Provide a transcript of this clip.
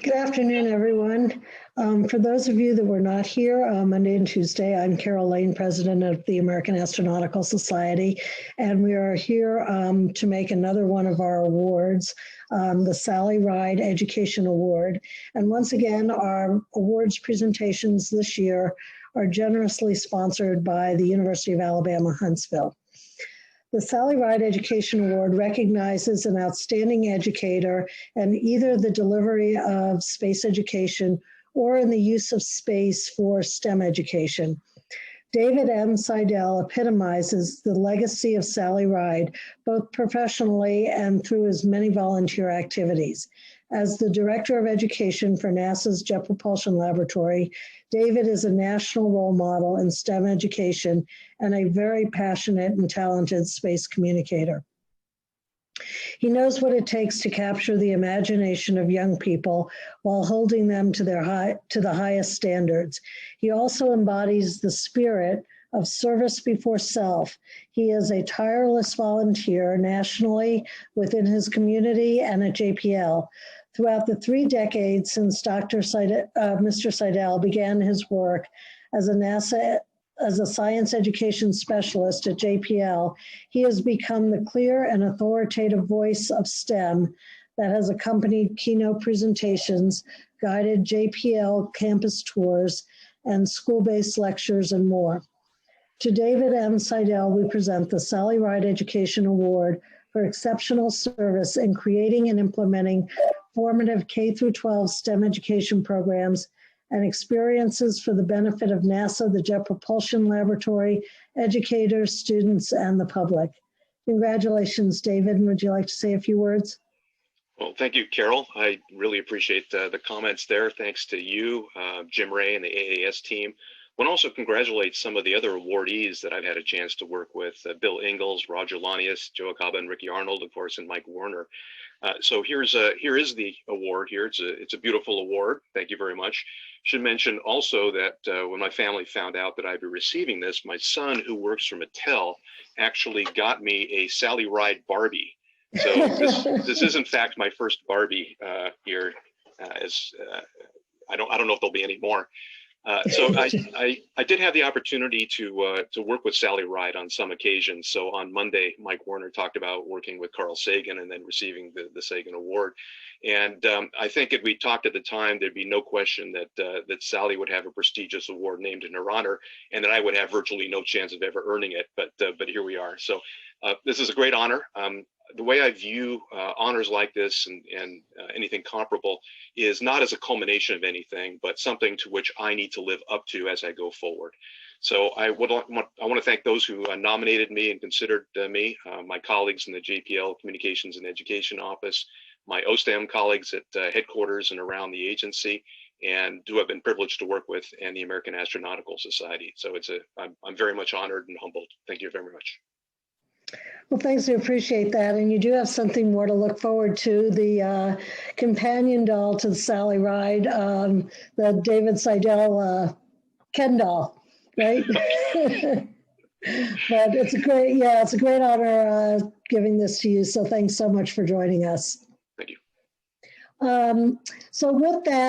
Good afternoon, everyone. For those of you that were not here Monday and Tuesday, I'm Carol Lane, president of the American Astronautical Society, and we are here to make another one of our awards, the Sally Ride Education Award. And once again, our awards presentations this year are generously sponsored by the University of Alabama, Huntsville. The Sally Ride Education Award recognizes an outstanding educator in either the delivery of space education or in the use of space for STEM education. David M. Seidel epitomizes the legacy of Sally Ride, both professionally and through his many volunteer activities. As the Director of Education for NASA's Jet Propulsion Laboratory, David is a national role model in STEM education and a very passionate and talented space communicator. He knows what it takes to capture the imagination of young people while holding them to the highest standards. He also embodies the spirit of service before self. He is a tireless volunteer nationally within his community and at JPL. Throughout the 3 decades since Mr. Seidel began his work as a science education specialist at JPL, he has become the clear and authoritative voice of STEM that has accompanied keynote presentations, guided JPL campus tours, and school-based lectures and more. To David M. Seidel, we present the Sally Ride Education Award for exceptional service in creating and implementing formative K-12 STEM education programs and experiences for the benefit of NASA, the Jet Propulsion Laboratory, educators, students, and the public. Congratulations, David. And would you like to say a few words? Well, thank you, Carol. I really appreciate the comments there. Thanks to you, Jim Ray, and the AAS team. I want to also congratulate some of the other awardees that I've had a chance to work with, Bill Ingalls, Roger Lanius, Joe Acaba, and Ricky Arnold, of course, and Mike Warner. So here is the award here. It's a beautiful award. Thank you very much. Should mention also that when my family found out that I'd be receiving this, my son, who works for Mattel, actually got me a Sally Ride Barbie. So this is in fact my first Barbie here. I don't know if there'll be any more. So I did have the opportunity to work with Sally Ride on some occasions. So on Monday, Mike Warner talked about working with Carl Sagan and then receiving the Sagan Award. And I think if we talked at the time, there'd be no question that Sally would have a prestigious award named in her honor, and that I would have virtually no chance of ever earning it. But here we are. So this is a great honor. The way I view honors like this and anything comparable is not as a culmination of anything, but something to which I need to live up to as I go forward. So I want to thank those who nominated me and considered me, my colleagues in the JPL Communications and Education Office, my OSTEM colleagues at headquarters and around the agency, and who I've been privileged to work with, and the American Astronautical Society. So I'm very much honored and humbled. Thank you very much. Well, thanks, we appreciate that. And you do have something more to look forward to, the companion doll to the Sally Ride, the David Seidel Ken doll, right? But it's a great honor giving this to you. So thanks so much for joining us. Thank you. So with that,